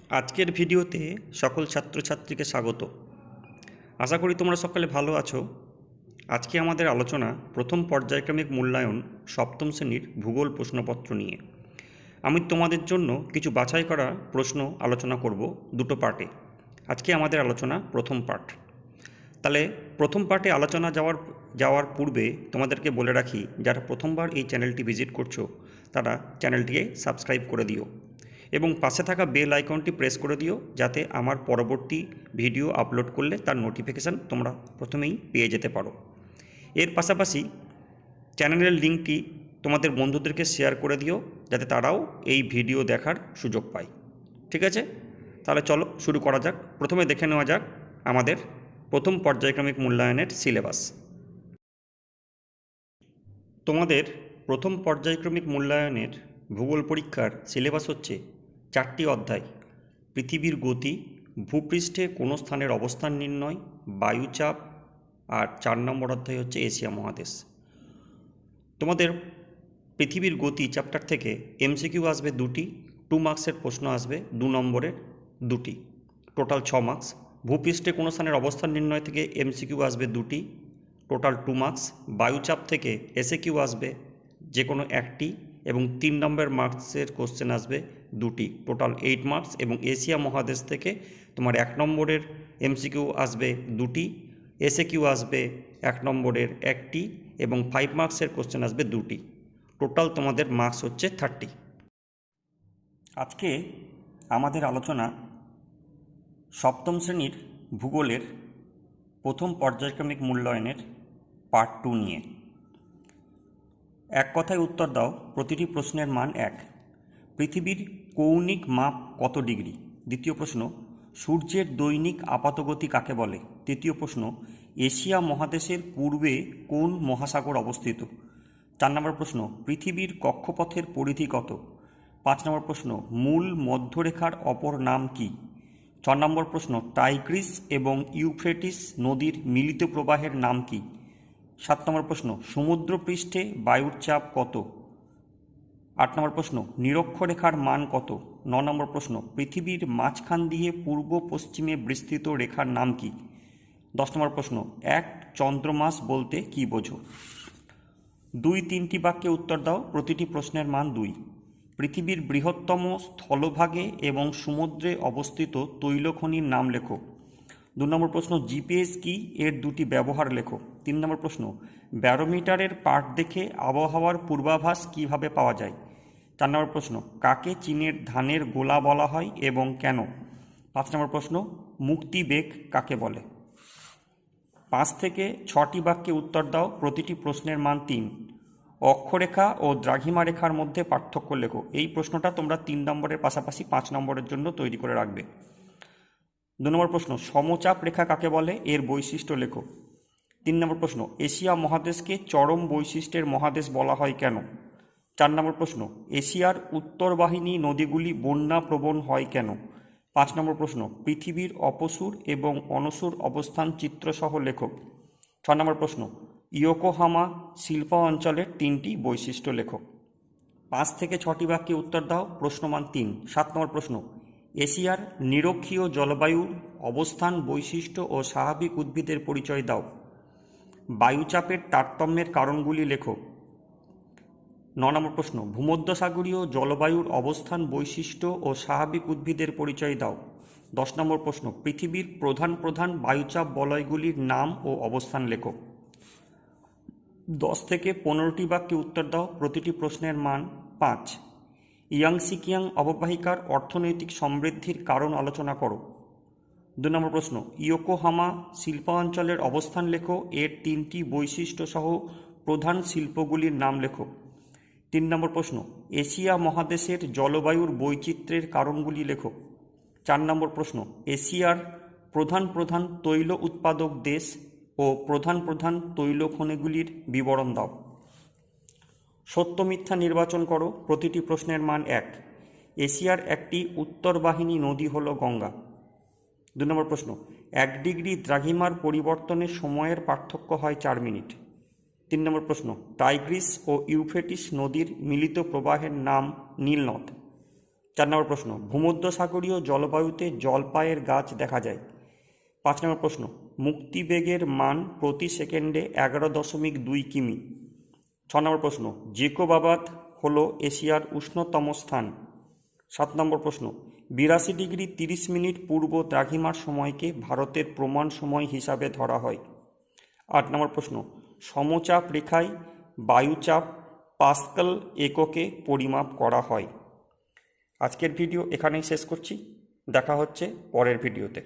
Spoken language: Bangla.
আজকের ভিডিওতে সকল ছাত্রছাত্রীকে স্বাগত। আশা করি তোমরা সকলে ভালো আছো। আজকে আমাদের আলোচনা প্রথম পর্যায়ক্রমিক মূল্যায়ন সপ্তম শ্রেণীর ভূগোল প্রশ্নপত্র নিয়ে। আমি তোমাদের জন্য কিছু বাছাই করা প্রশ্ন আলোচনা করব দুটো পার্টে। আজকে আমাদের আলোচনা প্রথম পার্ট। তাহলে প্রথম পার্টে আলোচনা যাওয়ার পূর্বে তোমাদেরকে বলে রাখি, যারা প্রথমবার এই চ্যানেলটি ভিজিট করছো তারা চ্যানেলটিকে সাবস্ক্রাইব করে দিও এবং পাশে থাকা বেল আইকনটি প্রেস করে দিও, যাতে আমার পরবর্তী ভিডিও আপলোড করলে তার নোটিফিকেশান তোমরা প্রথমেই পেয়ে যেতে পারো। এর পাশাপাশি চ্যানেলের লিঙ্কটি তোমাদের বন্ধুদেরকে শেয়ার করে দিও, যাতে তারাও এই ভিডিও দেখার সুযোগ পায়। ঠিক আছে, তাহলে চলো শুরু করা যাক। প্রথমে দেখে নেওয়া যাক আমাদের প্রথম পর্যায়ক্রমিক মূল্যায়নের সিলেবাস। তোমাদের প্রথম পর্যায়ক্রমিক মূল্যায়নের ভূগোল পরীক্ষার সিলেবাস হচ্ছে 4টি অধ্যায়: পৃথিবীর গতি, ভূপৃষ্ঠে কোনো স্থানের অবস্থান নির্ণয়, বায়ুচাপ, আর 4 নম্বর অধ্যায় হচ্ছে এশিয়া মহাদেশ। তোমাদের পৃথিবীর গতি চ্যাপ্টার থেকে এমসিকিউ আসবে 2টি, 2 মার্কসের প্রশ্ন আসবে 2 নম্বরের 2টি, টোটাল 6 মার্কস। ভূপৃষ্ঠে কোনো স্থানের অবস্থান নির্ণয় থেকে এমসিকিউ আসবে 2টি, টোটাল 2 মার্কস। বায়ুচাপ থেকে এসএকিউ আসবে যে কোনো 1টি এবং 3 নম্বর মার্কসের কোশ্চেন আসবে 2টি, টোটাল 8 মার্কস। এবং এশিয়া মহাদেশ থেকে তোমার 1 নম্বরের এমসিকিউ আসবে 2টি, এসএকিউ আসবে 1 নম্বরের 1টি এবং 5 মার্কসের কোশ্চেন আসবে 2টি, টোটাল তোমাদের মার্কস হচ্ছে 30। আজকে আমাদের আলোচনা সপ্তম শ্রেণীর ভূগোলের প্রথম পর্যায়ক্রমিক মূল্যায়নের পার্ট 2 নিয়ে। এক কথায় উত্তর দাও, প্রতিটি প্রশ্নের মান 1। পৃথিবীর কৌণিক মাপ কত ডিগ্রি? দ্বিতীয় প্রশ্ন, সূর্যের দৈনিক আপাতগতি কাকে বলে? তৃতীয় প্রশ্ন, এশিয়া মহাদেশের পূর্বে কোন মহাসাগর অবস্থিত? 4 নম্বর প্রশ্ন, পৃথিবীর কক্ষপথের পরিধি কত? 5 নম্বর প্রশ্ন, মূল মধ্যরেখার অপর নাম কি? 6 নম্বর প্রশ্ন, টাইগ্রিস এবং ইউফ্রেটিস নদীর মিলিত প্রবাহের নাম কি? 7 নম্বর প্রশ্ন, সমুদ্রপৃষ্ঠে বায়ুর চাপ কত? 8 নম্বর প্রশ্ন, নিরক্ষরেখার মান কত? 9 নম্বর প্রশ্ন, পৃথিবীর মাঝখান দিয়ে পূর্ব পশ্চিমে বিস্তৃত রেখার নাম কি? 10 নম্বর প্রশ্ন, এক চন্দ্রমাস বলতে কি বোঝো? 2-3টি বাক্যে উত্তর দাও, প্রতিটি প্রশ্নের মান 2। পৃথিবীর বৃহত্তম স্থলভাগে এবং সমুদ্রে অবস্থিত তৈলখনির নাম লেখো। 2 নম্বর প্রশ্ন, জিপিএস কি, এর 2টি ব্যবহার লেখো। 3 নম্বর প্রশ্ন, ব্যারোমিটারের পাঠ দেখে আবহাওয়ার পূর্বাভাস কিভাবে পাওয়া যায়? 4 নম্বর প্রশ্ন, কাকে চীনের ধানের গোলা বলা হয় এবং কেন? 5 নম্বর প্রশ্ন, মুক্তিবেগ কাকে বলে? 5 থেকে 6টি বাক্যে উত্তর দাও, প্রতিটি প্রশ্নের মান 3। অক্ষরেখা ও দ্রাঘিমা রেখার মধ্যে পার্থক্য লেখো। এই প্রশ্নটা তোমরা 3 নম্বরের পাশাপাশি 5 নম্বরের জন্য তৈরি করে রাখবে। 2 নম্বর প্রশ্ন, সমচাপ রেখা কাকে বলে, এর বৈশিষ্ট্য লেখো। 3 নম্বর প্রশ্ন, এশিয়া মহাদেশকে চরম বৈশিষ্ট্যের মহাদেশ বলা হয় কেন? 4 নম্বর প্রশ্ন, এশিয়ার উত্তরবাহিনী নদীগুলি বন্যা প্রবণ হয় কেন? 5 নম্বর প্রশ্ন, পৃথিবীর অপসুর এবং অনসুর অবস্থান চিত্রসহ লেখো। 6 নম্বর প্রশ্ন, ইয়োকোহামা শিল্প অঞ্চলের 3টি বৈশিষ্ট্য লেখো। 5 থেকে 6টি বাক্যে উত্তর দাও, প্রশ্নমান 3। 7 নম্বর প্রশ্ন, এশিয়ার নিরক্ষীয় জলবায়ুর অবস্থান, বৈশিষ্ট্য ও স্বাভাবিক উদ্ভিদের পরিচয় দাও। বায়ুচাপের তারতম্যের কারণগুলি লেখো। 9 নম্বর প্রশ্ন, ভূমধ্যসাগরীয় জলবায়ুর অবস্থান, বৈশিষ্ট্য ও স্বাভাবিক উদ্ভিদের পরিচয় দাও। 10 নম্বর প্রশ্ন, পৃথিবীর প্রধান প্রধান বায়ুচাপ বলয়গুলির নাম ও অবস্থান লেখো। 10 থেকে 15টি বাক্যে উত্তর দাও, প্রতিটি প্রশ্নের মান 5। ইয়াংসিকিয়াং অববাহিকার অর্থনৈতিক সমৃদ্ধির কারণ আলোচনা করো। 2 নম্বর প্রশ্ন, ইয়োকোহামা শিল্পাঞ্চলের অবস্থান লেখো, এর 3টি বৈশিষ্ট্য সহ প্রধান শিল্পগুলির নাম লেখো। 3 নম্বর প্রশ্ন, এশিয়া মহাদেশের জলবায়ুর বৈচিত্র্যের কারণগুলি লেখো। 4 নম্বর প্রশ্ন, এশিয়ার প্রধান প্রধান তৈল উৎপাদক দেশ ও প্রধান প্রধান তৈল খনিগুলির বিবরণ দাও। সত্য মিথ্যা নির্বাচন করো, প্রতিটি প্রশ্নের মান 1। এশিয়ার একটি উত্তরবাহিনী নদী হল গঙ্গা। 2 নম্বর প্রশ্ন, 1 ডিগ্রি দ্রাঘিমার পরিবর্তনের সময়ের পার্থক্য হয় 4 মিনিট। 3 নম্বর প্রশ্ন, টাইগ্রিস ও ইউফ্রেটিস নদীর মিলিত প্রবাহের নাম নীলনদ। 4 নম্বর প্রশ্ন, ভূমধ্যসাগরীয় জলবায়ুতে জলপাইয়ের গাছ দেখা যায়। 5 নম্বর প্রশ্ন, মুক্তিবেগের মান প্রতি সেকেন্ডে 11.2 কিমি। 6 নম্বর প্রশ্ন, জেকোবাবাদ হল এশিয়ার উষ্ণতম স্থান। 7 নম্বর প্রশ্ন, 82°30' পূর্ব দ্রাঘিমার সময়কে ভারতের প্রমাণ সময় হিসাবে ধরা হয়। 8 নম্বর প্রশ্ন, সমচাপ রেখায় বায়ুচাপ পাস্কাল এককে পরিমাপ করা হয়। আজকের ভিডিও এখানেই শেষ করছি, দেখা হচ্ছে পরের ভিডিওতে।